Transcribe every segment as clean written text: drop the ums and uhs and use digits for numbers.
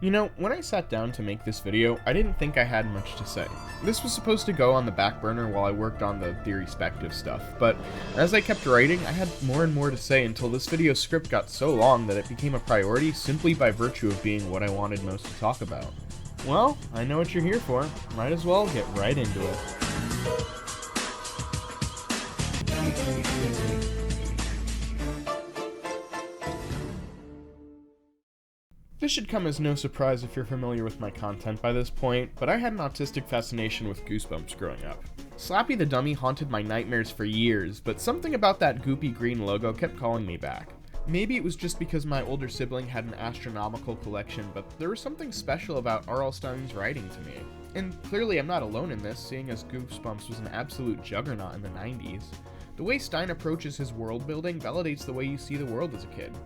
You know, when I sat down to make this video, I didn't think I had much to say. This was supposed to go on the back burner while I worked on the theory-spective stuff, but as I kept writing, I had more and more to say until this video's script got so long that it became a priority simply by virtue of being what I wanted most to talk about. Well, I know what you're here for. Might as well get right into it. This should come as no surprise if you're familiar with my content by this point, but I had an autistic fascination with Goosebumps growing up. Slappy the Dummy haunted my nightmares for years, but something about that goopy green logo kept calling me back. Maybe it was just because my older sibling had an astronomical collection, but there was something special about R.L. Stine's writing to me. And clearly I'm not alone in this, seeing as Goosebumps was an absolute juggernaut in the 90s. The way Stine approaches his world building validates the way you see the world as a kid.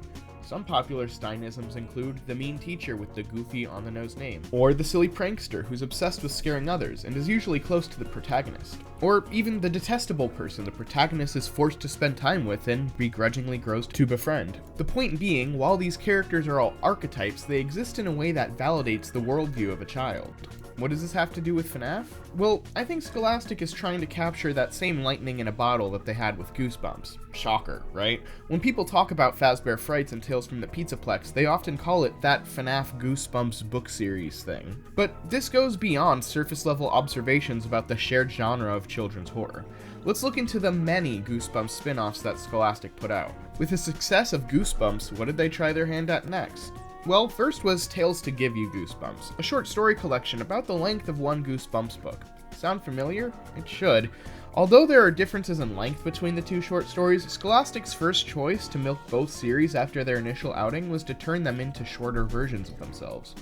Some popular Steinisms include the mean teacher with the goofy on-the-nose name, or the silly prankster who's obsessed with scaring others and is usually close to the protagonist, or even the detestable person the protagonist is forced to spend time with and begrudgingly grows to befriend. The point being, while these characters are all archetypes, they exist in a way that validates the worldview of a child. What does this have to do with FNAF? Well, I think Scholastic is trying to capture that same lightning in a bottle that they had with Goosebumps. Shocker, right? When people talk about Fazbear Frights and Tales from the Pizzaplex, they often call it that FNAF Goosebumps book series thing. But this goes beyond surface-level observations about the shared genre of children's horror. Let's look into the many Goosebumps spin-offs that Scholastic put out. With the success of Goosebumps, what did they try their hand at next? Well, first was Tales to Give You Goosebumps, a short story collection about the length of one Goosebumps book. Sound familiar? It should. Although there are differences in length between the two short stories, Scholastic's first choice to milk both series after their initial outing was to turn them into shorter versions of themselves.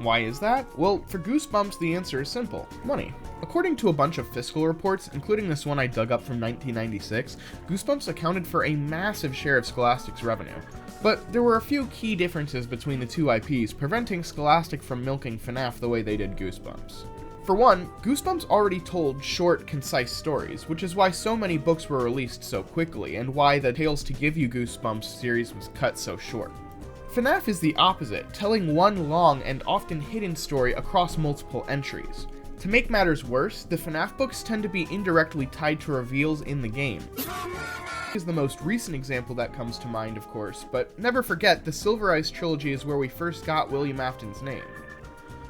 Why is that? Well, for Goosebumps, the answer is simple: money. According to a bunch of fiscal reports, including this one I dug up from 1996, Goosebumps accounted for a massive share of Scholastic's revenue. But there were a few key differences between the two IPs, preventing Scholastic from milking FNAF the way they did Goosebumps. For one, Goosebumps already told short, concise stories, which is why so many books were released so quickly, and why the Tales to Give You Goosebumps series was cut so short. FNAF is the opposite, telling one long and often hidden story across multiple entries. To make matters worse, the FNAF books tend to be indirectly tied to reveals in the game. Is the most recent example that comes to mind, of course, but never forget the Silver Eyes trilogy is where we first got William Afton's name.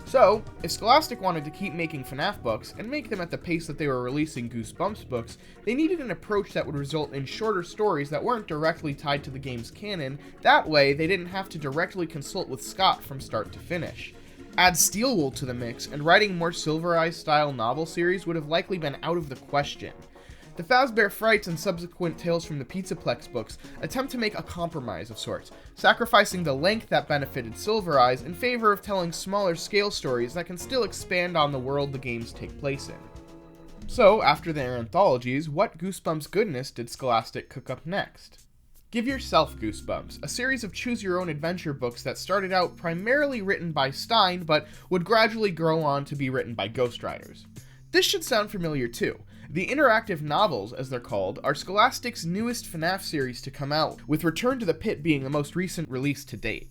So, if Scholastic wanted to keep making FNAF books, and make them at the pace that they were releasing Goosebumps books, they needed an approach that would result in shorter stories that weren't directly tied to the game's canon. That way, they didn't have to directly consult with Scott from start to finish. Add Steelwool to the mix, and writing more Silver Eyes-style novel series would have likely been out of the question. The Fazbear Frights and subsequent Tales from the Pizzaplex books attempt to make a compromise of sorts, sacrificing the length that benefited Silver Eyes in favor of telling smaller scale stories that can still expand on the world the games take place in. So, after their anthologies, what Goosebumps goodness did Scholastic cook up next? Give Yourself Goosebumps, a series of choose-your-own-adventure books that started out primarily written by Stine, but would gradually grow on to be written by ghostwriters. This should sound familiar too. The interactive novels, as they're called, are Scholastic's newest FNAF series to come out, with Return to the Pit being the most recent release to date.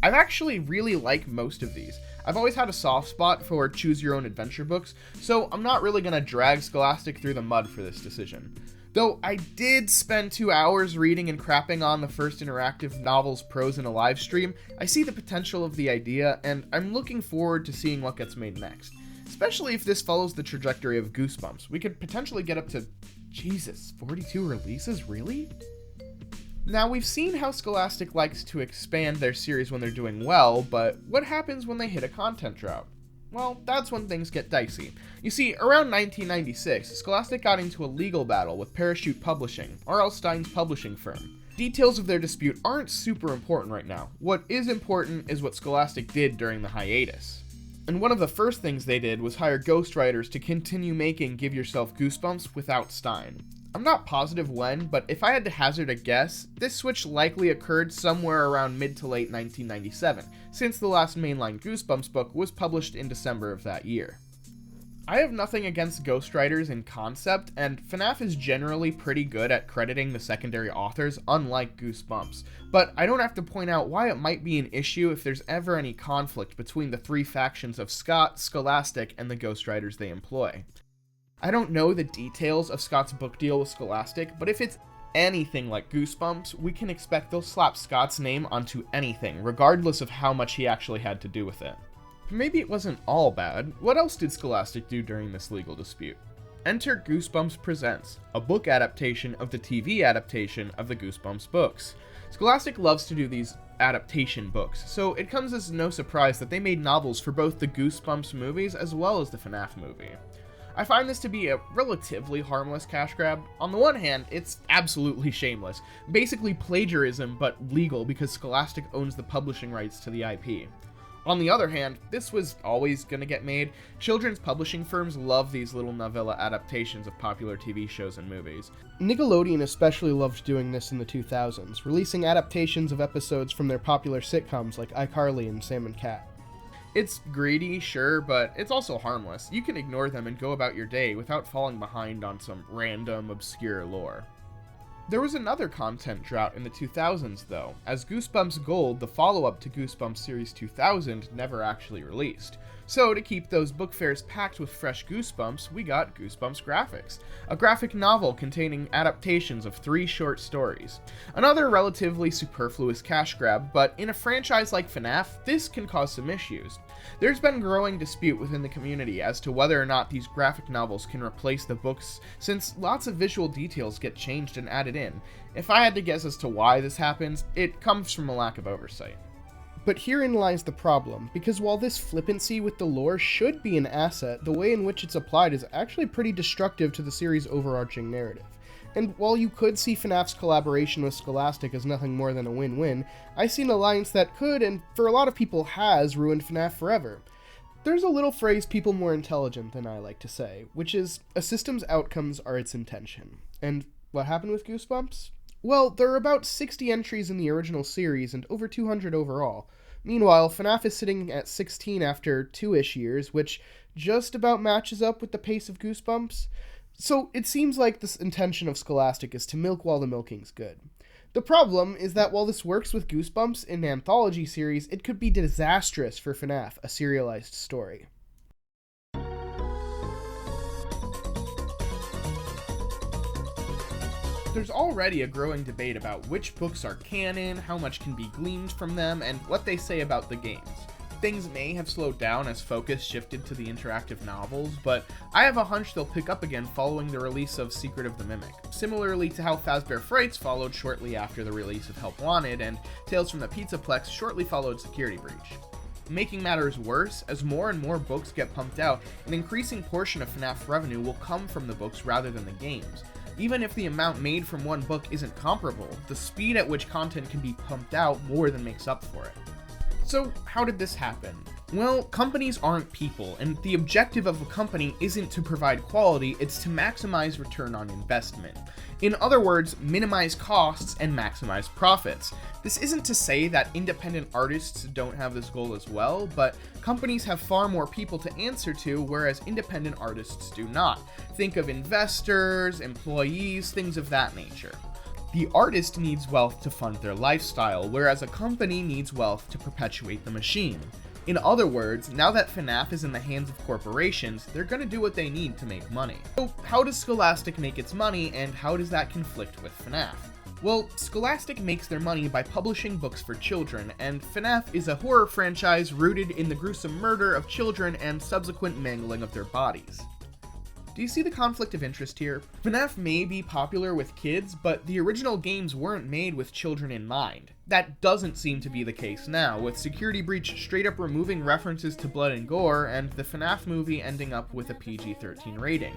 I've actually really liked most of these. I've always had a soft spot for choose-your-own-adventure books, so I'm not really going to drag Scholastic through the mud for this decision. Though I did spend 2 hours reading and crapping on the first interactive novel's prose in a live stream, I see the potential of the idea, and I'm looking forward to seeing what gets made next. Especially if this follows the trajectory of Goosebumps. We could potentially get up to, 42 releases, really? Now, we've seen how Scholastic likes to expand their series when they're doing well, but what happens when they hit a content drought? Well, that's when things get dicey. You see, around 1996, Scholastic got into a legal battle with Parachute Publishing, R.L. Stine's publishing firm. Details of their dispute aren't super important right now. What is important is what Scholastic did during the hiatus. And one of the first things they did was hire ghostwriters to continue making Give Yourself Goosebumps without Stine. I'm not positive when, but if I had to hazard a guess, this switch likely occurred somewhere around mid to late 1997, since the last mainline Goosebumps book was published in December of that year. I have nothing against ghostwriters in concept, and FNAF is generally pretty good at crediting the secondary authors, unlike Goosebumps, but I don't have to point out why it might be an issue if there's ever any conflict between the three factions of Scott, Scholastic, and the ghostwriters they employ. I don't know the details of Scott's book deal with Scholastic, but if it's anything like Goosebumps, we can expect they'll slap Scott's name onto anything, regardless of how much he actually had to do with it. Maybe it wasn't all bad. What else did Scholastic do during this legal dispute? Enter Goosebumps Presents, a book adaptation of the TV adaptation of the Goosebumps books. Scholastic loves to do these adaptation books, so it comes as no surprise that they made novels for both the Goosebumps movies as well as the FNAF movie. I find this to be a relatively harmless cash grab. On the one hand, it's absolutely shameless, basically plagiarism but legal because Scholastic owns the publishing rights to the IP. On the other hand, this was always gonna get made. Children's publishing firms love these little novella adaptations of popular TV shows and movies. Nickelodeon especially loved doing this in the 2000s, releasing adaptations of episodes from their popular sitcoms like iCarly and Sam and Cat. It's greedy, sure, but it's also harmless. You can ignore them and go about your day without falling behind on some random, obscure lore. There was another content drought in the 2000s, though, as Goosebumps Gold, the follow-up to Goosebumps Series 2000, never actually released. So, to keep those book fairs packed with fresh Goosebumps, we got Goosebumps Graphics, a graphic novel containing adaptations of 3 short stories. Another relatively superfluous cash grab, but in a franchise like FNAF, this can cause some issues. There's been growing dispute within the community as to whether or not these graphic novels can replace the books, since lots of visual details get changed and added in. If I had to guess as to why this happens, it comes from a lack of oversight. But herein lies the problem, because while this flippancy with the lore should be an asset, the way in which it's applied is actually pretty destructive to the series' overarching narrative. And while you could see FNAF's collaboration with Scholastic as nothing more than a win-win, I see an alliance that could, and for a lot of people has, ruined FNAF forever. There's a little phrase people more intelligent than I like to say, which is, a system's outcomes are its intention. And what happened with Goosebumps? Well, there are about 60 entries in the original series and over 200 overall. Meanwhile, FNAF is sitting at 16 after 2-ish years, which just about matches up with the pace of Goosebumps. So it seems like the intention of Scholastic is to milk while the milking's good. The problem is that while this works with Goosebumps in an anthology series, it could be disastrous for FNAF, a serialized story. There's already a growing debate about which books are canon, how much can be gleaned from them, and what they say about the games. Things may have slowed down as focus shifted to the interactive novels, but I have a hunch they'll pick up again following the release of Secret of the Mimic, similarly to how Fazbear Frights followed shortly after the release of Help Wanted, and Tales from the Pizzaplex shortly followed Security Breach. Making matters worse, as more and more books get pumped out, an increasing portion of FNAF revenue will come from the books rather than the games. Even if the amount made from one book isn't comparable, the speed at which content can be pumped out more than makes up for it. So, how did this happen? Well, companies aren't people, and the objective of a company isn't to provide quality, it's to maximize return on investment. In other words, minimize costs and maximize profits. This isn't to say that independent artists don't have this goal as well, but companies have far more people to answer to, whereas independent artists do not. Think of investors, employees, things of that nature. The artist needs wealth to fund their lifestyle, whereas a company needs wealth to perpetuate the machine. In other words, now that FNAF is in the hands of corporations, they're gonna do what they need to make money. So how does Scholastic make its money, and how does that conflict with FNAF? Well, Scholastic makes their money by publishing books for children, and FNAF is a horror franchise rooted in the gruesome murder of children and subsequent mangling of their bodies. Do you see the conflict of interest here? FNAF may be popular with kids, but the original games weren't made with children in mind. That doesn't seem to be the case now, with Security Breach straight up removing references to blood and gore, and the FNAF movie ending up with a PG-13 rating.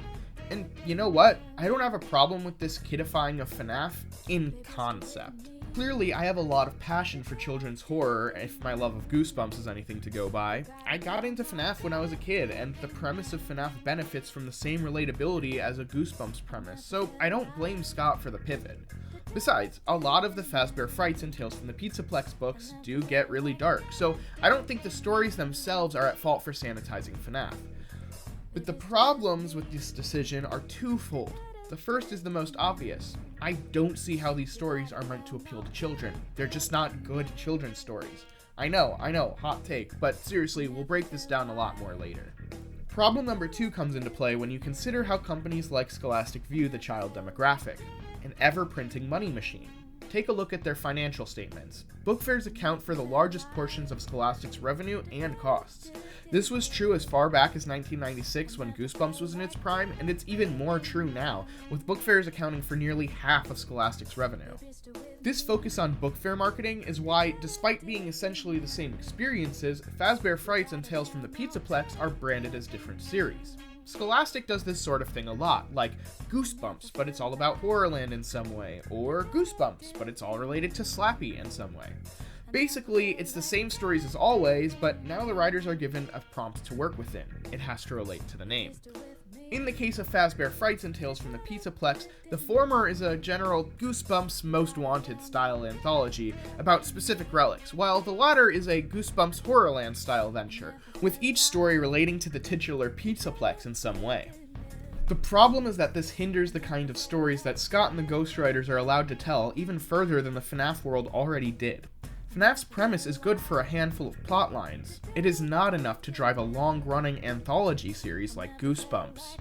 And you know what? I don't have a problem with this kidifying of FNAF in concept. Clearly, I have a lot of passion for children's horror, if my love of Goosebumps is anything to go by. I got into FNAF when I was a kid, and the premise of FNAF benefits from the same relatability as a Goosebumps premise, so I don't blame Scott for the pivot. Besides, a lot of the Fazbear Frights and Tales from the Pizzaplex books do get really dark, so I don't think the stories themselves are at fault for sanitizing FNAF. But the problems with this decision are twofold. The first is the most obvious. I don't see how these stories are meant to appeal to children. They're just not good children's stories. I know, hot take, but seriously, we'll break this down a lot more later. Problem number 2 comes into play when you consider how companies like Scholastic view the child demographic, an ever-printing money machine. Take a look at their financial statements. Book fairs account for the largest portions of Scholastic's revenue and costs. This was true as far back as 1996 when Goosebumps was in its prime, and it's even more true now, with book fairs accounting for nearly half of Scholastic's revenue. This focus on book fair marketing is why, despite being essentially the same experiences, Fazbear Frights and Tales from the Pizzaplex are branded as different series. Scholastic does this sort of thing a lot, like Goosebumps, but it's all about Horrorland in some way, or Goosebumps, but it's all related to Slappy in some way. Basically, it's the same stories as always, but now the writers are given a prompt to work within. It has to relate to the name. In the case of Fazbear Frights and Tales from the Pizzaplex, the former is a general Goosebumps Most Wanted style anthology about specific relics, while the latter is a Goosebumps Horrorland style venture, with each story relating to the titular Pizzaplex in some way. The problem is that this hinders the kind of stories that Scott and the ghostwriters are allowed to tell even further than the FNAF world already did. FNAF's premise is good for a handful of plot lines. It is not enough to drive a long-running anthology series like Goosebumps.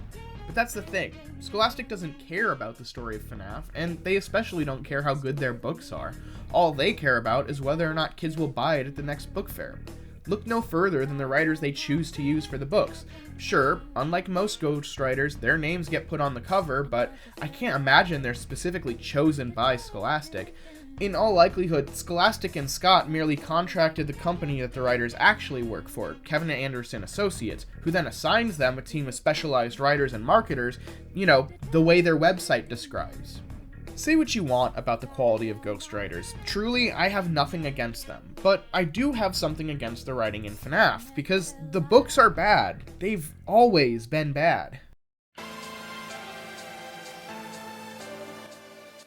But that's the thing, Scholastic doesn't care about the story of FNAF, and they especially don't care how good their books are. All they care about is whether or not kids will buy it at the next book fair. Look no further than the writers they choose to use for the books. Sure, unlike most ghostwriters, their names get put on the cover, but I can't imagine they're specifically chosen by Scholastic. In all likelihood, Scholastic and Scott merely contracted the company that the writers actually work for, Kevin and Anderson Associates, who then assigns them a team of specialized writers and marketers, the way their website describes. Say what you want about the quality of ghostwriters. Truly, I have nothing against them, but I do have something against the writing in FNAF, because the books are bad. They've always been bad.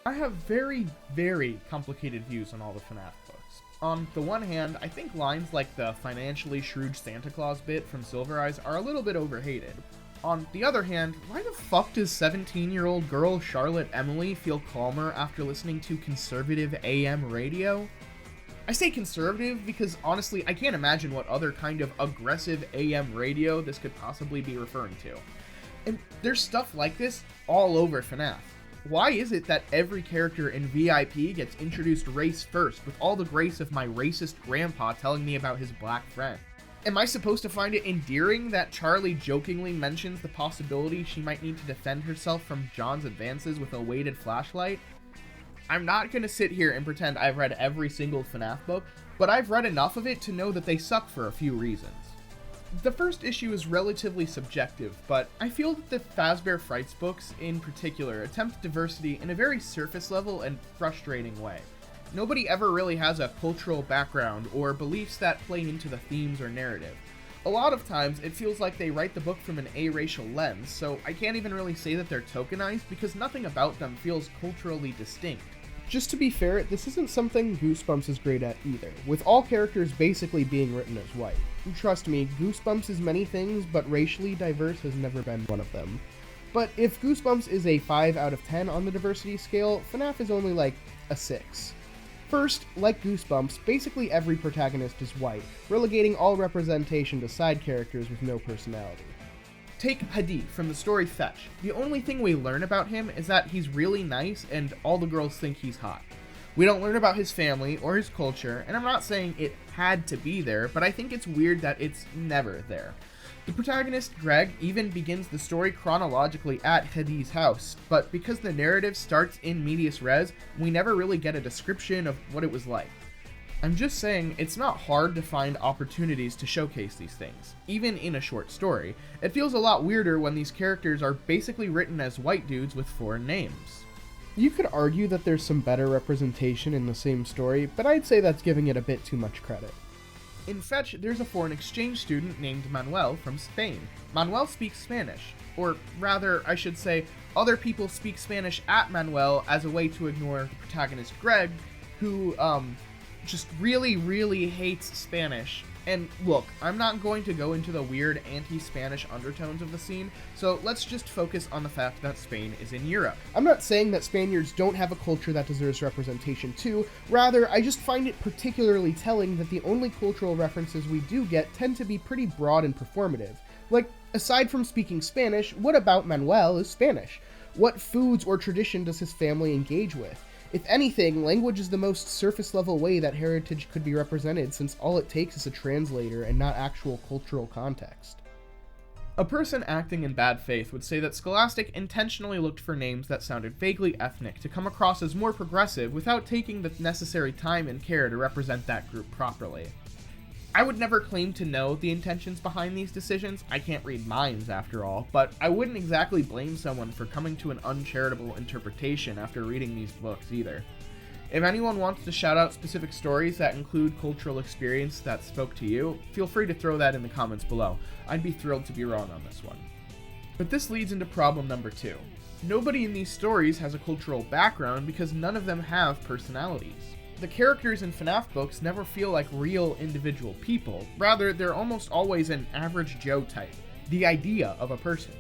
I have very, very complicated views on all the FNAF books. On the one hand, I think lines like the financially shrewd Santa Claus bit from Silver Eyes are a little bit overhated. On the other hand, why the fuck does 17-year-old girl Charlotte Emily feel calmer after listening to conservative AM radio? I say conservative because honestly, I can't imagine what other kind of aggressive AM radio this could possibly be referring to. And there's stuff like this all over FNAF. Why is it that every character in VIP gets introduced race first, with all the grace of my racist grandpa telling me about his black friend? Am I supposed to find it endearing that Charlie jokingly mentions the possibility she might need to defend herself from John's advances with a weighted flashlight? I'm not gonna sit here and pretend I've read every single FNAF book, but I've read enough of it to know that they suck for a few reasons. The first issue is relatively subjective, but I feel that the Fazbear Frights books, in particular, attempt diversity in a very surface-level and frustrating way. Nobody ever really has a cultural background or beliefs that play into the themes or narrative. A lot of times, it feels like they write the book from an aracial lens, so I can't even really say that they're tokenized because nothing about them feels culturally distinct. Just to be fair, this isn't something Goosebumps is great at either, with all characters basically being written as white. Trust me, Goosebumps is many things, but racially diverse has never been one of them. But if Goosebumps is a 5 out of 10 on the diversity scale, FNAF is only like a 6. First, like Goosebumps, basically every protagonist is white, relegating all representation to side characters with no personality. Take Hadi from the story Fetch. The only thing we learn about him is that he's really nice and all the girls think he's hot. We don't learn about his family or his culture, and I'm not saying it had to be there, but I think it's weird that it's never there. The protagonist, Greg, even begins the story chronologically at Hadi's house, but because the narrative starts in medias res, we never really get a description of what it was like. I'm just saying, it's not hard to find opportunities to showcase these things, even in a short story. It feels a lot weirder when these characters are basically written as white dudes with foreign names. You could argue that there's some better representation in the same story, but I'd say that's giving it a bit too much credit. In Fetch, there's a foreign exchange student named Manuel from Spain. Manuel speaks Spanish, or rather, I should say, other people speak Spanish at Manuel as a way to ignore the protagonist Greg, who, just really, really hates Spanish, And look, I'm not going to go into the weird anti-Spanish undertones of the scene, so let's just focus on the fact that Spain is in Europe. I'm not saying that Spaniards don't have a culture that deserves representation too, rather, I just find it particularly telling that the only cultural references we do get tend to be pretty broad and performative. Like, aside from speaking Spanish, what about Manuel is Spanish? What foods or tradition does his family engage with? If anything, language is the most surface-level way that heritage could be represented, since all it takes is a translator and not actual cultural context. A person acting in bad faith would say that Scholastic intentionally looked for names that sounded vaguely ethnic to come across as more progressive without taking the necessary time and care to represent that group properly. I would never claim to know the intentions behind these decisions, I can't read minds after all, but I wouldn't exactly blame someone for coming to an uncharitable interpretation after reading these books either. If anyone wants to shout out specific stories that include cultural experience that spoke to you, feel free to throw that in the comments below. I'd be thrilled to be wrong on this one. But this leads into problem number 2. Nobody in these stories has a cultural background because none of them have personalities. The characters in FNAF books never feel like real individual people, rather they're almost always an average Joe type, the idea of a person.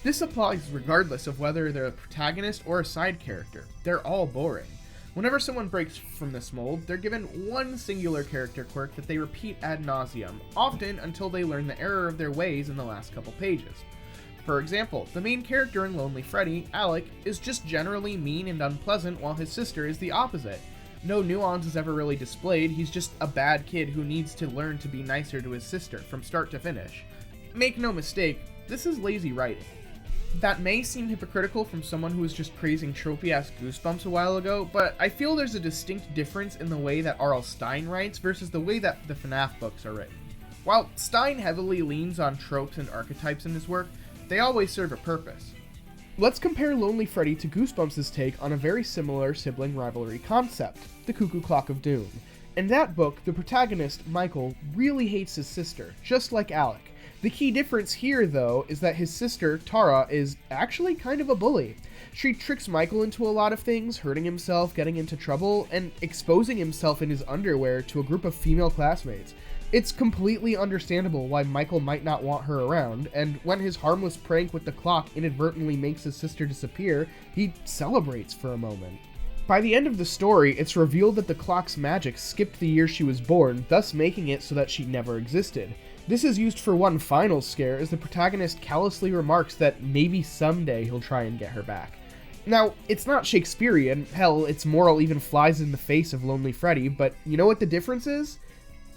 This applies regardless of whether they're a protagonist or a side character, they're all boring. Whenever someone breaks from this mold, they're given one singular character quirk that they repeat ad nauseum, often until they learn the error of their ways in the last couple pages. For example, the main character in Lonely Freddy, Alec, is just generally mean and unpleasant while his sister is the opposite. No nuance is ever really displayed, he's just a bad kid who needs to learn to be nicer to his sister from start to finish. Make no mistake, this is lazy writing. That may seem hypocritical from someone who was just praising tropey-ass Goosebumps a while ago, but I feel there's a distinct difference in the way that R.L. Stine writes versus the way that the FNAF books are written. While Stine heavily leans on tropes and archetypes in his work, they always serve a purpose. Let's compare Lonely Freddy to Goosebumps' take on a very similar sibling rivalry concept, the Cuckoo Clock of Doom. In that book, the protagonist, Michael, really hates his sister, just like Alec. The key difference here, though, is that his sister, Tara, is actually kind of a bully. She tricks Michael into a lot of things, hurting himself, getting into trouble, and exposing himself in his underwear to a group of female classmates. It's completely understandable why Michael might not want her around, and when his harmless prank with the clock inadvertently makes his sister disappear, he celebrates for a moment. By the end of the story, it's revealed that the clock's magic skipped the year she was born, thus making it so that she never existed. This is used for one final scare, as the protagonist callously remarks that maybe someday he'll try and get her back. Now, it's not Shakespearean, hell, its moral even flies in the face of Lonely Freddy, but you know what the difference is?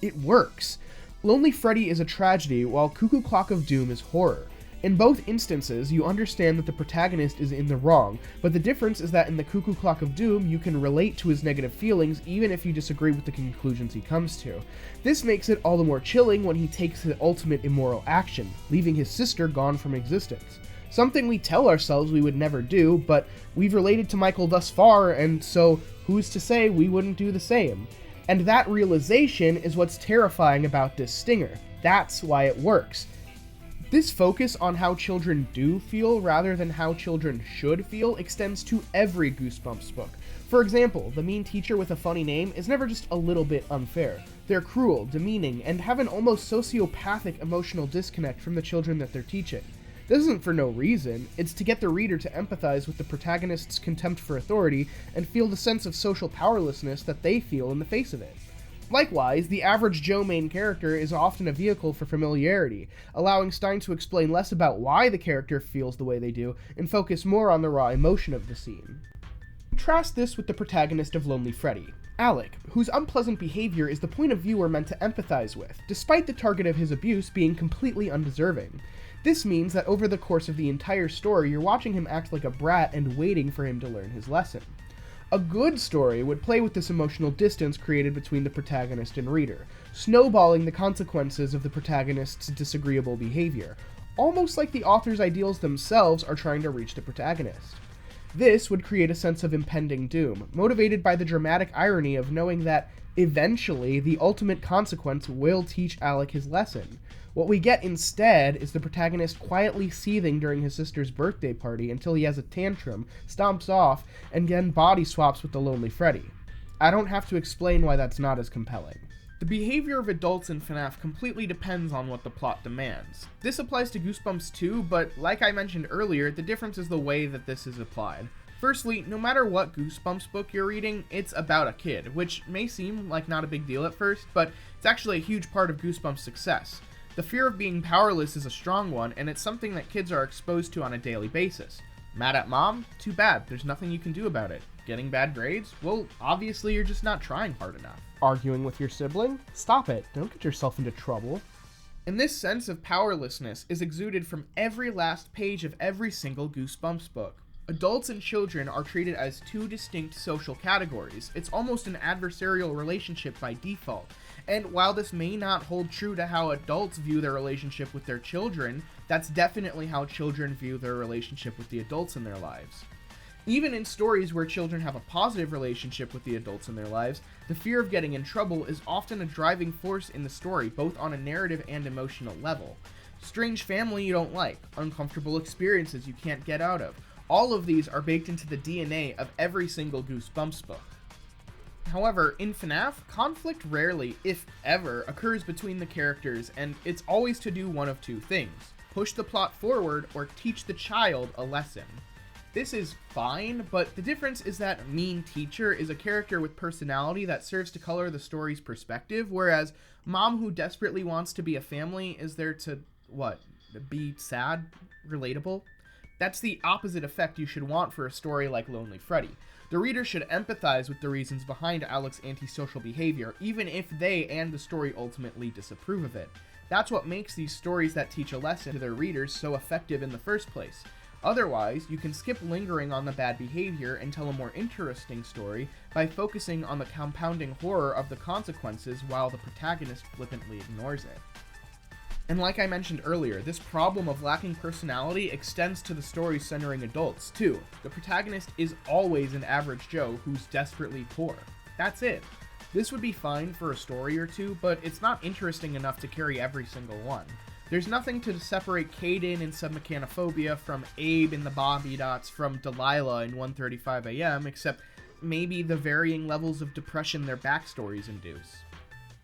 It works. Lonely Freddy is a tragedy, while Cuckoo Clock of Doom is horror. In both instances, you understand that the protagonist is in the wrong, but the difference is that in the Cuckoo Clock of Doom, you can relate to his negative feelings even if you disagree with the conclusions he comes to. This makes it all the more chilling when he takes the ultimate immoral action, leaving his sister gone from existence. Something we tell ourselves we would never do, but we've related to Michael thus far, and so who's to say we wouldn't do the same? And that realization is what's terrifying about this stinger. That's why it works. This focus on how children do feel rather than how children should feel extends to every Goosebumps book. For example, the mean teacher with a funny name is never just a little bit unfair. They're cruel, demeaning, and have an almost sociopathic emotional disconnect from the children that they're teaching. This isn't for no reason, it's to get the reader to empathize with the protagonist's contempt for authority and feel the sense of social powerlessness that they feel in the face of it. Likewise, the average Joe main character is often a vehicle for familiarity, allowing Stine to explain less about why the character feels the way they do and focus more on the raw emotion of the scene. Contrast this with the protagonist of Lonely Freddy, Alec, whose unpleasant behavior is the point of view we're meant to empathize with, despite the target of his abuse being completely undeserving. This means that over the course of the entire story, you're watching him act like a brat and waiting for him to learn his lesson. A good story would play with this emotional distance created between the protagonist and reader, snowballing the consequences of the protagonist's disagreeable behavior, almost like the author's ideals themselves are trying to reach the protagonist. This would create a sense of impending doom, motivated by the dramatic irony of knowing that, eventually, the ultimate consequence will teach Alec his lesson. What we get instead is the protagonist quietly seething during his sister's birthday party until he has a tantrum, stomps off, and then body swaps with the Lonely Freddy. I don't have to explain why that's not as compelling. The behavior of adults in FNAF completely depends on what the plot demands. This applies to Goosebumps too, but like I mentioned earlier, the difference is the way that this is applied. Firstly, no matter what Goosebumps book you're reading, it's about a kid, which may seem like not a big deal at first, but it's actually a huge part of Goosebumps' success. The fear of being powerless is a strong one, and it's something that kids are exposed to on a daily basis. Mad at mom? Too bad, there's nothing you can do about it. Getting bad grades? Well, obviously you're just not trying hard enough. Arguing with your sibling? Stop it, don't get yourself into trouble. And this sense of powerlessness is exuded from every last page of every single Goosebumps book. Adults and children are treated as two distinct social categories. It's almost an adversarial relationship by default. And while this may not hold true to how adults view their relationship with their children, that's definitely how children view their relationship with the adults in their lives. Even in stories where children have a positive relationship with the adults in their lives, the fear of getting in trouble is often a driving force in the story, both on a narrative and emotional level. Strange family you don't like, uncomfortable experiences you can't get out of, all of these are baked into the DNA of every single Goosebumps book. However, in FNAF, conflict rarely, if ever, occurs between the characters, and it's always to do one of two things: push the plot forward or teach the child a lesson. This is fine, but the difference is that Mean Teacher is a character with personality that serves to color the story's perspective, whereas Mom who desperately wants to be a family is there to, be sad? Relatable? That's the opposite effect you should want for a story like Lonely Freddy. The reader should empathize with the reasons behind Alec's antisocial behavior, even if they and the story ultimately disapprove of it. That's what makes these stories that teach a lesson to their readers so effective in the first place. Otherwise, you can skip lingering on the bad behavior and tell a more interesting story by focusing on the compounding horror of the consequences while the protagonist flippantly ignores it. And like I mentioned earlier, this problem of lacking personality extends to the stories centering adults, too. The protagonist is always an average Joe who's desperately poor. That's it. This would be fine for a story or two, but it's not interesting enough to carry every single one. There's nothing to separate Caden in Submechanophobia from Abe in the Bobby Dots from Delilah in 1:35 a.m., except maybe the varying levels of depression their backstories induce.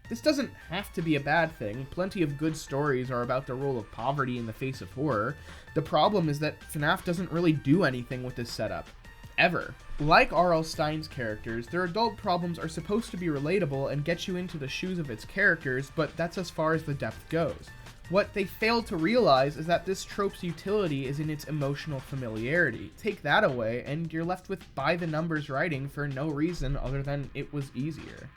This doesn't have to be a bad thing. Plenty of good stories are about the role of poverty in the face of horror. The problem is that FNAF doesn't really do anything with this setup. Ever. Like R.L. Stein's characters, their adult problems are supposed to be relatable and get you into the shoes of its characters, but that's as far as the depth goes. What they fail to realize is that this trope's utility is in its emotional familiarity. Take that away, and you're left with by-the-numbers writing for no reason other than it was easier.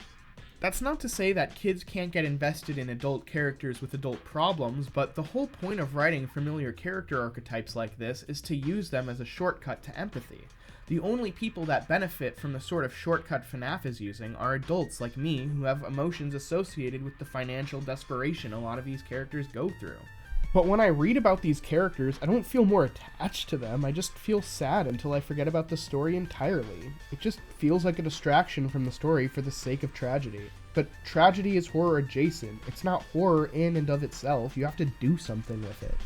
That's not to say that kids can't get invested in adult characters with adult problems, but the whole point of writing familiar character archetypes like this is to use them as a shortcut to empathy. The only people that benefit from the sort of shortcut FNAF is using are adults like me who have emotions associated with the financial desperation a lot of these characters go through. But when I read about these characters, I don't feel more attached to them, I just feel sad until I forget about the story entirely. It just feels like a distraction from the story for the sake of tragedy. But tragedy is horror adjacent. It's not horror in and of itself, you have to do something with it.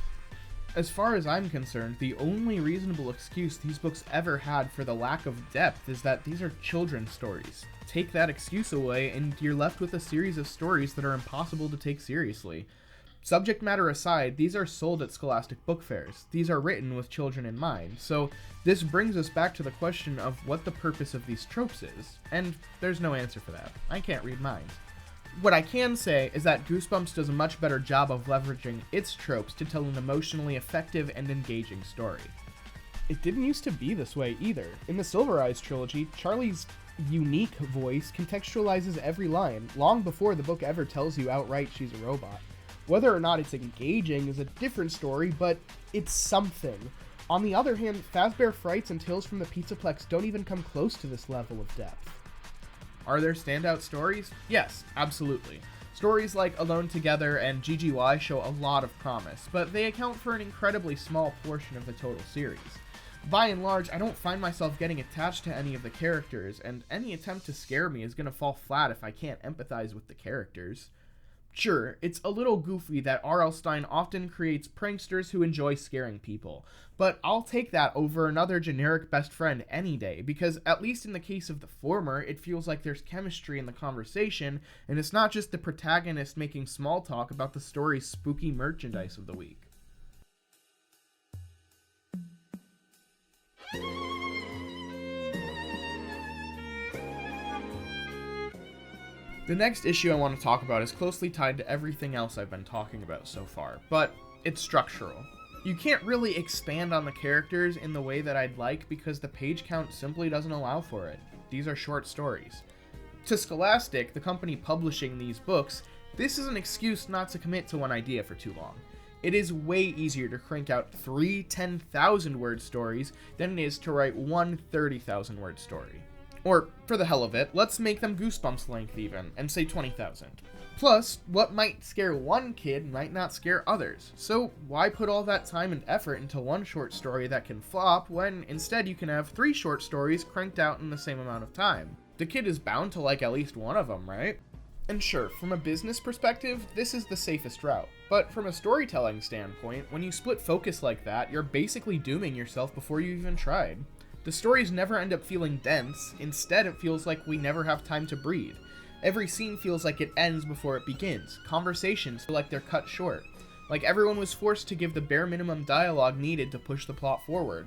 As far as I'm concerned, the only reasonable excuse these books ever had for the lack of depth is that these are children's stories. Take that excuse away and you're left with a series of stories that are impossible to take seriously. Subject matter aside, these are sold at Scholastic book fairs. These are written with children in mind. So this brings us back to the question of what the purpose of these tropes is. And there's no answer for that. I can't read minds. What I can say is that Goosebumps does a much better job of leveraging its tropes to tell an emotionally effective and engaging story. It didn't used to be this way either. In the Silver Eyes trilogy, Charlie's unique voice contextualizes every line, long before the book ever tells you outright she's a robot. Whether or not it's engaging is a different story, but it's something. On the other hand, Fazbear Frights and Tales from the Pizzaplex don't even come close to this level of depth. Are there standout stories? Yes, absolutely. Stories like Alone Together and GGY show a lot of promise, but they account for an incredibly small portion of the total series. By and large, I don't find myself getting attached to any of the characters, and any attempt to scare me is going to fall flat if I can't empathize with the characters. Sure, it's a little goofy that R.L. Stine often creates pranksters who enjoy scaring people, but I'll take that over another generic best friend any day, because at least in the case of the former, it feels like there's chemistry in the conversation, and it's not just the protagonist making small talk about the story's spooky merchandise of the week. The next issue I want to talk about is closely tied to everything else I've been talking about so far, but it's structural. You can't really expand on the characters in the way that I'd like because the page count simply doesn't allow for it. These are short stories. To Scholastic, the company publishing these books, this is an excuse not to commit to one idea for too long. It is way easier to crank out 3 10,000-word stories than it is to write one 30,000-word story. Or, for the hell of it, let's make them Goosebumps length even, and say 20,000. Plus, what might scare one kid might not scare others, so why put all that time and effort into one short story that can flop when instead you can have 3 short stories cranked out in the same amount of time? The kid is bound to like at least one of them, right? And sure, from a business perspective, this is the safest route, but from a storytelling standpoint, when you split focus like that, you're basically dooming yourself before you even tried. The stories never end up feeling dense, instead it feels like we never have time to breathe. Every scene feels like it ends before it begins, conversations feel like they're cut short, like everyone was forced to give the bare minimum dialogue needed to push the plot forward.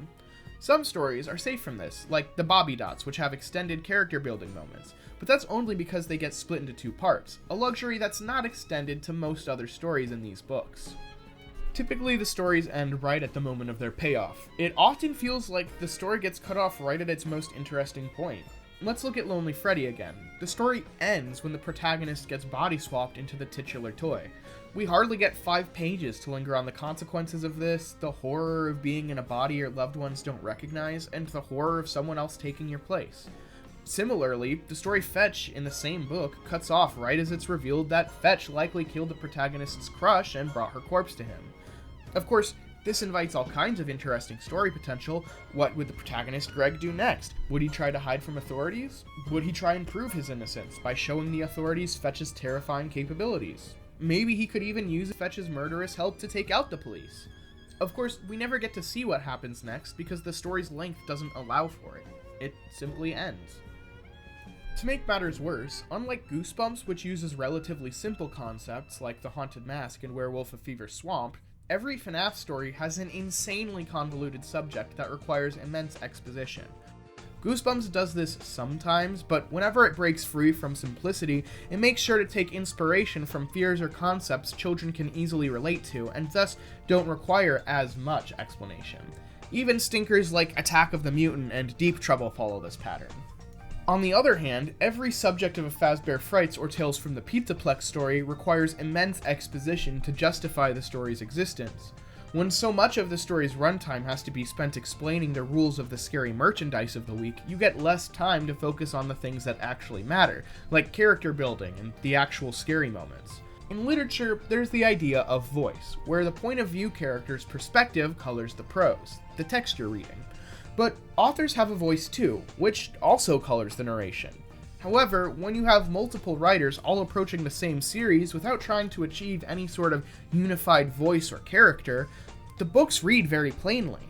Some stories are safe from this, like the Bobby Dots, which have extended character building moments, but that's only because they get split into 2 parts, a luxury that's not extended to most other stories in these books. Typically, the stories end right at the moment of their payoff. It often feels like the story gets cut off right at its most interesting point. Let's look at Lonely Freddy again. The story ends when the protagonist gets body swapped into the titular toy. We hardly get 5 pages to linger on the consequences of this, the horror of being in a body your loved ones don't recognize, and the horror of someone else taking your place. Similarly, the story Fetch in the same book cuts off right as it's revealed that Fetch likely killed the protagonist's crush and brought her corpse to him. Of course, this invites all kinds of interesting story potential. What would the protagonist Greg do next? Would he try to hide from authorities? Would he try and prove his innocence by showing the authorities Fetch's terrifying capabilities? Maybe he could even use Fetch's murderous help to take out the police. Of course, we never get to see what happens next because the story's length doesn't allow for it. It simply ends. To make matters worse, unlike Goosebumps, which uses relatively simple concepts like the Haunted Mask and Werewolf of Fever Swamp, every FNAF story has an insanely convoluted subject that requires immense exposition. Goosebumps does this sometimes, but whenever it breaks free from simplicity, it makes sure to take inspiration from fears or concepts children can easily relate to, and thus don't require as much explanation. Even stinkers like Attack of the Mutant and Deep Trouble follow this pattern. On the other hand, every subject of a Fazbear Frights or Tales from the Pizzaplex story requires immense exposition to justify the story's existence. When so much of the story's runtime has to be spent explaining the rules of the scary merchandise of the week, you get less time to focus on the things that actually matter, like character building and the actual scary moments. In literature, there's the idea of voice, where the point of view character's perspective colors the prose, the text you're reading. But authors have a voice too, which also colors the narration. However, when you have multiple writers all approaching the same series without trying to achieve any sort of unified voice or character, the books read very plainly.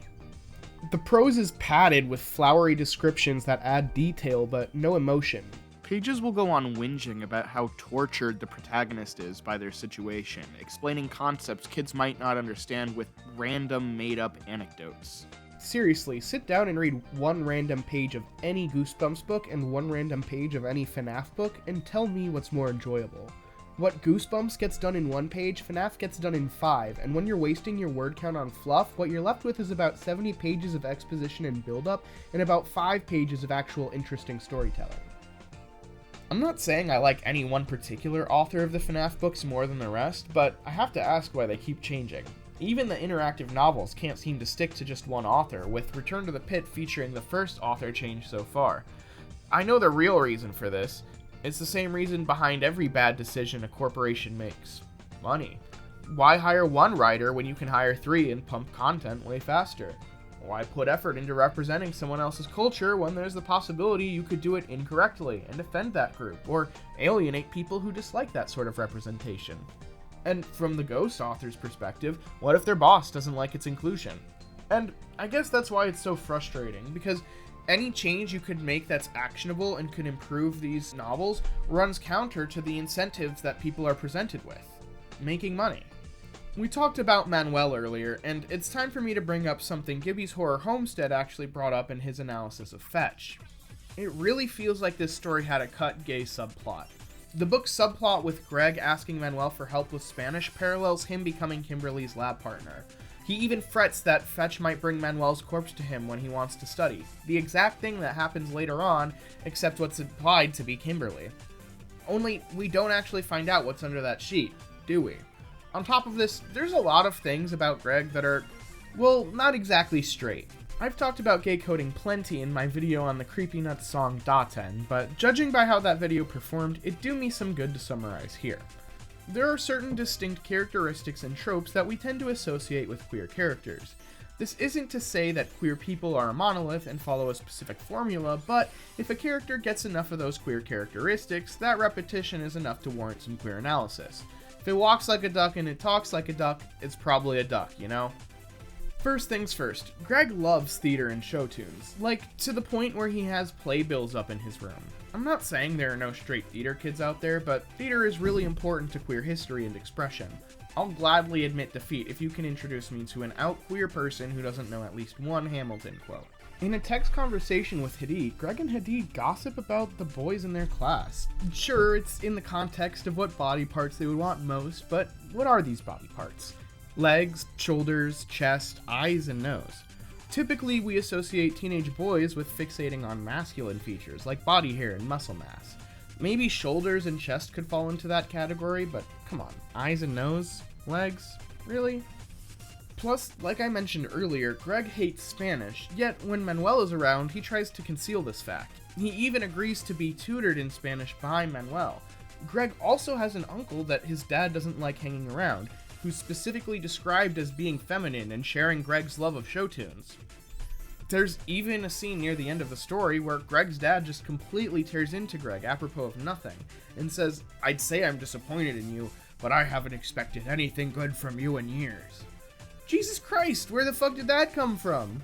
The prose is padded with flowery descriptions that add detail but no emotion. Pages will go on whinging about how tortured the protagonist is by their situation, explaining concepts kids might not understand with random made-up anecdotes. Seriously, sit down and read one random page of any Goosebumps book and one random page of any FNAF book, and tell me what's more enjoyable. What Goosebumps gets done in 1 page, FNAF gets done in 5, and when you're wasting your word count on fluff, what you're left with is about 70 pages of exposition and build-up, and about 5 pages of actual interesting storytelling. I'm not saying I like any one particular author of the FNAF books more than the rest, but I have to ask why they keep changing. Even the interactive novels can't seem to stick to just one author, with Return to the Pit featuring the first author change so far. I know the real reason for this. It's the same reason behind every bad decision a corporation makes. Money. Why hire one writer when you can hire 3 and pump content way faster? Why put effort into representing someone else's culture when there's the possibility you could do it incorrectly and offend that group, or alienate people who dislike that sort of representation? And from the Ghost author's perspective, what if their boss doesn't like its inclusion? And I guess that's why it's so frustrating, because any change you could make that's actionable and could improve these novels runs counter to the incentives that people are presented with: making money. We talked about Manuel earlier, and it's time for me to bring up something Gibby's Horror Homestead actually brought up in his analysis of Fetch. It really feels like this story had a cut gay subplot. The book's subplot with Greg asking Manuel for help with Spanish parallels him becoming Kimberly's lab partner. He even frets that Fetch might bring Manuel's corpse to him when he wants to study, the exact thing that happens later on, except what's implied to be Kimberly. Only, we don't actually find out what's under that sheet, do we? On top of this, there's a lot of things about Greg that are, well, not exactly straight. I've talked about gay coding plenty in my video on the Creepy Nuts song Daten, but judging by how that video performed, it'd do me some good to summarize here. There are certain distinct characteristics and tropes that we tend to associate with queer characters. This isn't to say that queer people are a monolith and follow a specific formula, but if a character gets enough of those queer characteristics, that repetition is enough to warrant some queer analysis. If it walks like a duck and it talks like a duck, it's probably a duck, you know? First things first, Greg loves theater and show tunes, like to the point where he has playbills up in his room. I'm not saying there are no straight theater kids out there, but theater is really important to queer history and expression. I'll gladly admit defeat if you can introduce me to an out queer person who doesn't know at least one Hamilton quote. In a text conversation with Hadid, Greg and Hadid gossip about the boys in their class. Sure, it's in the context of what body parts they would want most, but what are these body parts? Legs, shoulders, chest, eyes, and nose. Typically, we associate teenage boys with fixating on masculine features like body hair and muscle mass. Maybe shoulders and chest could fall into that category, but come on, eyes and nose? Legs? Really? Plus, like I mentioned earlier, Greg hates Spanish, yet when Manuel is around, he tries to conceal this fact. He even agrees to be tutored in Spanish by Manuel. Greg also has an uncle that his dad doesn't like hanging around, who's specifically described as being feminine and sharing Greg's love of show tunes. There's even a scene near the end of the story where Greg's dad just completely tears into Greg apropos of nothing, and says, "I'd say I'm disappointed in you, but I haven't expected anything good from you in years." Jesus Christ, where the fuck did that come from?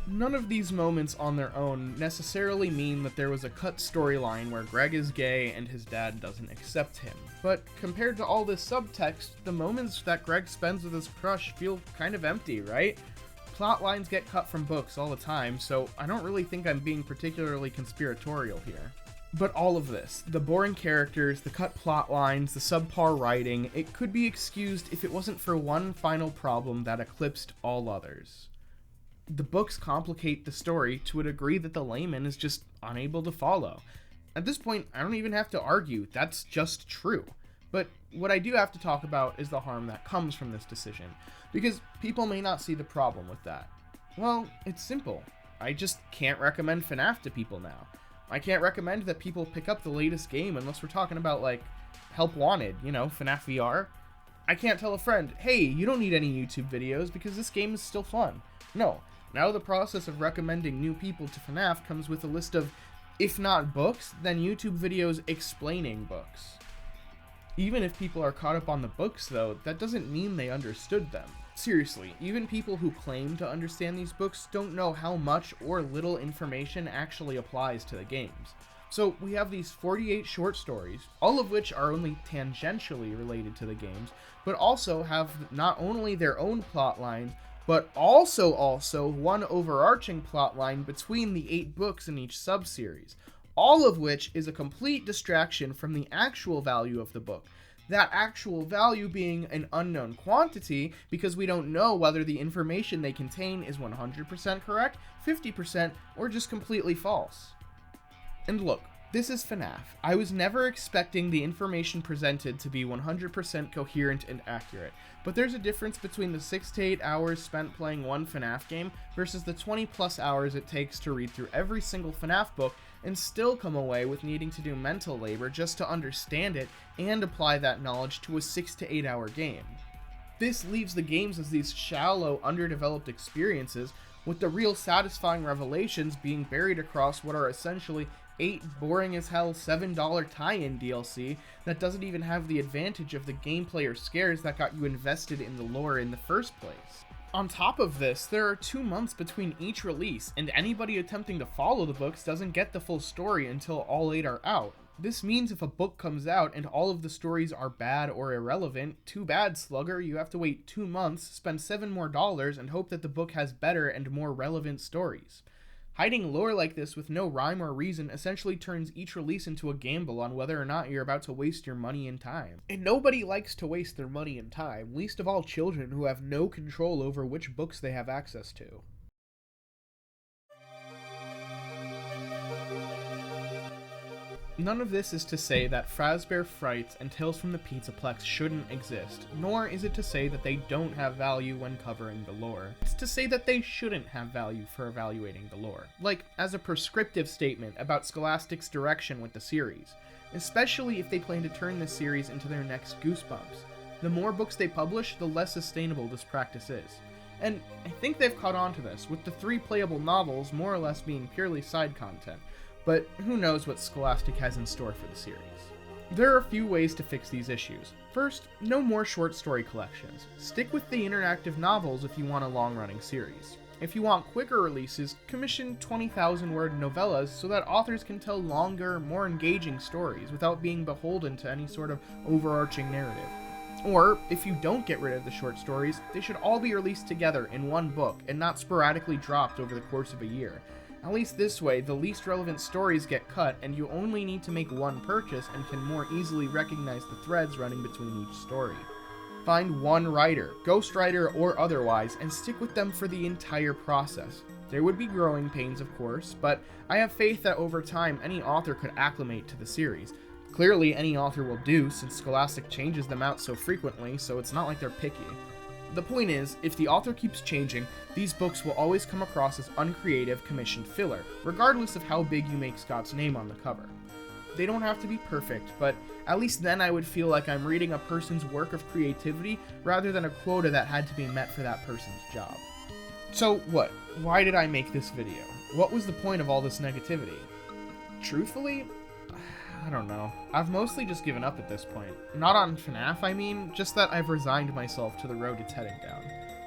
None of these moments on their own necessarily mean that there was a cut storyline where Greg is gay and his dad doesn't accept him. But compared to all this subtext, the moments that Greg spends with his crush feel kind of empty, right? Plot lines get cut from books all the time, so I don't really think I'm being particularly conspiratorial here. But all of this, the boring characters, the cut plot lines, the subpar writing, it could be excused if it wasn't for one final problem that eclipsed all others. The books complicate the story to a degree that the layman is just unable to follow. At this point, I don't even have to argue, that's just true. But what I do have to talk about is the harm that comes from this decision, because people may not see the problem with that. Well, it's simple. I just can't recommend FNAF to people now. I can't recommend that people pick up the latest game unless we're talking about, like, Help Wanted, you know, FNAF VR. I can't tell a friend, hey, you don't need any YouTube videos because this game is still fun. No, now the process of recommending new people to FNAF comes with a list of, if not books, then YouTube videos explaining books. Even if people are caught up on the books, though, that doesn't mean they understood them. Seriously, even people who claim to understand these books don't know how much or little information actually applies to the games. So we have these 48 short stories, all of which are only tangentially related to the games, but also have not only their own plot lines, but also one overarching plot line between the 8 books in each sub-series, all of which is a complete distraction from the actual value of the book. That actual value being an unknown quantity because we don't know whether the information they contain is 100% correct, 50%, or just completely false. And look, this is FNAF. I was never expecting the information presented to be 100% coherent and accurate, but there's a difference between the 6 to 8 hours spent playing one FNAF game versus the 20 plus hours it takes to read through every single FNAF book and still come away with needing to do mental labor just to understand it and apply that knowledge to a 6 to 8 hour game. This leaves the games as these shallow, underdeveloped experiences with the real satisfying revelations being buried across what are essentially 8 boring as hell $7 tie-in DLC that doesn't even have the advantage of the gameplay or scares that got you invested in the lore in the first place. On top of this, there are 2 months between each release, and anybody attempting to follow the books doesn't get the full story until all 8 are out. This means if a book comes out and all of the stories are bad or irrelevant, too bad, Slugger, you have to wait 2 months, spend $7 more, and hope that the book has better and more relevant stories. Hiding lore like this with no rhyme or reason essentially turns each release into a gamble on whether or not you're about to waste your money and time. And nobody likes to waste their money and time, least of all children who have no control over which books they have access to. None of this is to say that Fazbear Frights and Tales from the Pizzaplex shouldn't exist, nor is it to say that they don't have value when covering the lore. It's to say that they shouldn't have value for evaluating the lore, like as a prescriptive statement about Scholastic's direction with the series, especially if they plan to turn this series into their next Goosebumps. The more books they publish, the less sustainable this practice is. And I think they've caught on to this, with the 3 playable novels more or less being purely side content. But who knows what Scholastic has in store for the series. There are a few ways to fix these issues. First, no more short story collections. Stick with the interactive novels if you want a long-running series. If you want quicker releases, commission 20,000-word novellas so that authors can tell longer, more engaging stories without being beholden to any sort of overarching narrative. Or, if you don't get rid of the short stories, they should all be released together in one book and not sporadically dropped over the course of a year. At least this way, the least relevant stories get cut and you only need to make one purchase and can more easily recognize the threads running between each story. Find one writer, ghostwriter or otherwise, and stick with them for the entire process. There would be growing pains, of course, but I have faith that over time any author could acclimate to the series. Clearly any author will do, since Scholastic changes them out so frequently, so it's not like they're picky. The point is, if the author keeps changing, these books will always come across as uncreative, commissioned filler, regardless of how big you make Scott's name on the cover. They don't have to be perfect, but at least then I would feel like I'm reading a person's work of creativity rather than a quota that had to be met for that person's job. So what? Why did I make this video? What was the point of all this negativity? Truthfully, I don't know. I've mostly just given up at this point. Not on FNAF, I mean, just that I've resigned myself to the road it's heading down.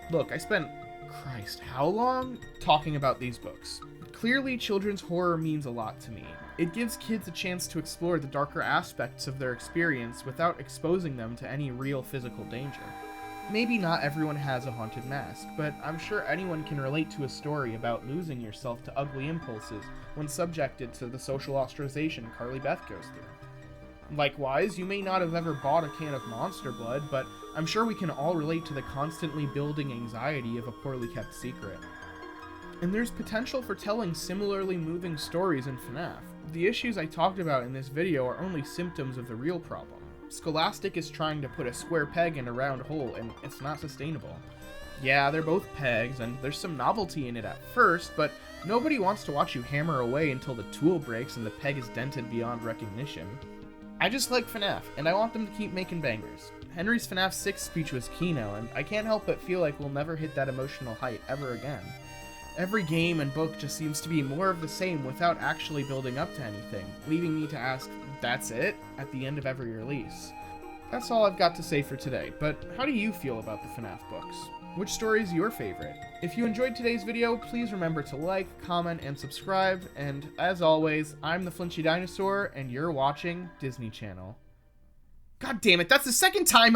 Look, I spent, Christ, how long? Talking about these books. Clearly, children's horror means a lot to me. It gives kids a chance to explore the darker aspects of their experience without exposing them to any real physical danger. Maybe not everyone has a haunted mask, but I'm sure anyone can relate to a story about losing yourself to ugly impulses when subjected to the social ostracization Carly Beth goes through. Likewise, you may not have ever bought a can of Monster Blood, but I'm sure we can all relate to the constantly building anxiety of a poorly kept secret. And there's potential for telling similarly moving stories in FNAF. The issues I talked about in this video are only symptoms of the real problem. Scholastic is trying to put a square peg in a round hole, and it's not sustainable. Yeah, they're both pegs, and there's some novelty in it at first, but nobody wants to watch you hammer away until the tool breaks and the peg is dented beyond recognition. I just like FNAF, and I want them to keep making bangers. Henry's FNAF 6 speech was Kino, and I can't help but feel like we'll never hit that emotional height ever again. Every game and book just seems to be more of the same without actually building up to anything, leaving me to ask, that's it? At the end of every release. That's all I've got to say for today, but how do you feel about the FNAF books? Which story is your favorite? If you enjoyed today's video, please remember to like, comment, and subscribe, and as always, I'm the Flinchy Dinosaur, and you're watching Disney Channel. God damn it, that's the second time